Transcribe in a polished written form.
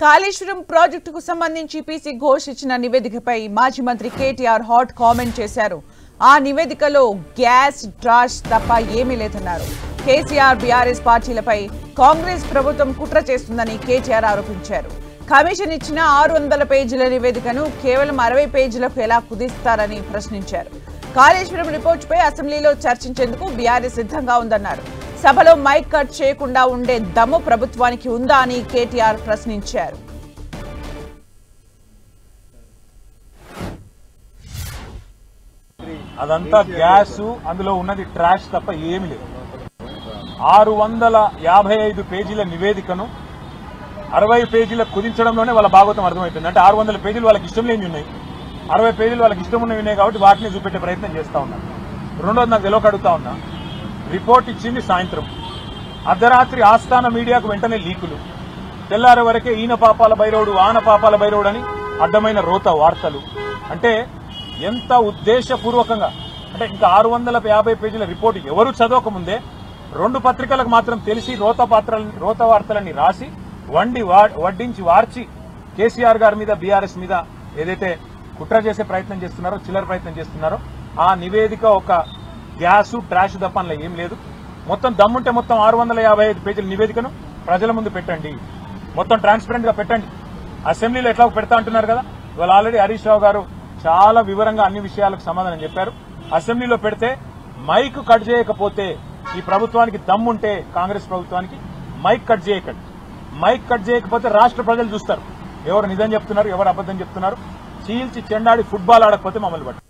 కాళేశ్వరం ప్రాజెక్టుకు సంబంధించి పీసీ ఘోష్ ఇచ్చిన నివేదికపై మాజీ మంత్రి కేటీఆర్ హాట్ కామెంట్ చేశారు. ఆ నివేదికలో గ్యాస్ ట్రాష్ తప్ప ఏమీ లేదన్నారు. కేసీఆర్ బీఆర్ఎస్ పార్టీలపై కాంగ్రెస్ ప్రభుత్వం కుట్ర చేస్తుందని కేటీఆర్ ఆరోపించారు. కమిషన్ ఇచ్చిన 600 పేజీల నివేదికను కేవలం 60 పేజీలకు ఎలా కుదిస్తారని ప్రశ్నించారు. కాళేశ్వరం రిపోర్టుపై అసెంబ్లీలో చర్చించేందుకు బీఆర్ఎస్ సిద్ధంగా ఉందన్నారు. సభలో మైక్ కట్ చేయకుండా ఉండే దమ్ము ప్రభుత్వానికి ఉందా అని కేటీఆర్ ప్రశ్నించారు. అదంతా గ్యాస్, అందులో ఉన్నది ట్రాష్ తప్ప ఏమి లేదు. 655 పేజీల నివేదికను 60 పేజీలకు కుదించడంలోనే వాళ్ళ భాగవతం అర్థమైపోయింది. అంటే 600 పేజీలు వాళ్ళకి ఇష్టం లేని ఉన్నాయి, 60 పేజీలు వాళ్ళకి ఇష్టం ఉన్నవి ఉన్నాయి కాబట్టి వాటిని చూపెట్టే ప్రయత్నం చేస్తా ఉన్నారు. రెండోది నాకు తెలియక అడుగుతా ఉన్నా, రిపోర్ట్ ఇచ్చింది సాయంత్రం, అర్ధరాత్రి ఆస్థాన మీడియాకు వెంటనే లీకులు, తెల్లారి వరకే ఈయన పాపాల బైరోడు ఆన పాపాల బైరోడు అని అడ్డమైన రోత వార్తలు. అంటే ఎంత ఉద్దేశపూర్వకంగా, అంటే ఇంకా 650 పేజీల రిపోర్ట్ ఎవరు చదవకముందే 2 పత్రికలకు మాత్రం తెలిసి రోత వార్తలన్నీ రాసి వడ్డించి వార్చి కేసీఆర్ గారి మీద బీఆర్ఎస్ మీద ఏదైతే కుట్ర చేసే ప్రయత్నం చేస్తున్నారో, చిల్లర ప్రయత్నం చేస్తున్నారో, ఆ నివేదిక ఒక గ్యాసు ట్రాష్ తప్ప అందులో ఏం లేదు. మొత్తం దమ్ముంటే మొత్తం 655 పేజీల నివేదికను ప్రజల ముందు పెట్టండి, మొత్తం ట్రాన్స్పరెంట్ గా పెట్టండి. అసెంబ్లీలో ఎట్లా పెడతా అంటున్నారు కదా, ఇవాళ ఆల్రెడీ హరీష్ రావు గారు చాలా వివరంగా అన్ని విషయాలకు సమాధానం చెప్పారు. అసెంబ్లీలో పెడితే మైక్ కట్ చేయకపోతే, ఈ ప్రభుత్వానికి దమ్ముంటే కాంగ్రెస్ ప్రభుత్వానికి మైక్ కట్ చేయకండి. మైక్ కట్ చేయకపోతే రాష్ట్ర ప్రజలు చూస్తారు ఎవరు నిజం చెప్తున్నారు, ఎవరు అబద్దం చెప్తున్నారు. చీల్చి చెండాడి ఫుట్బాల్ ఆడకపోతే మమ్మల్ని బట్టి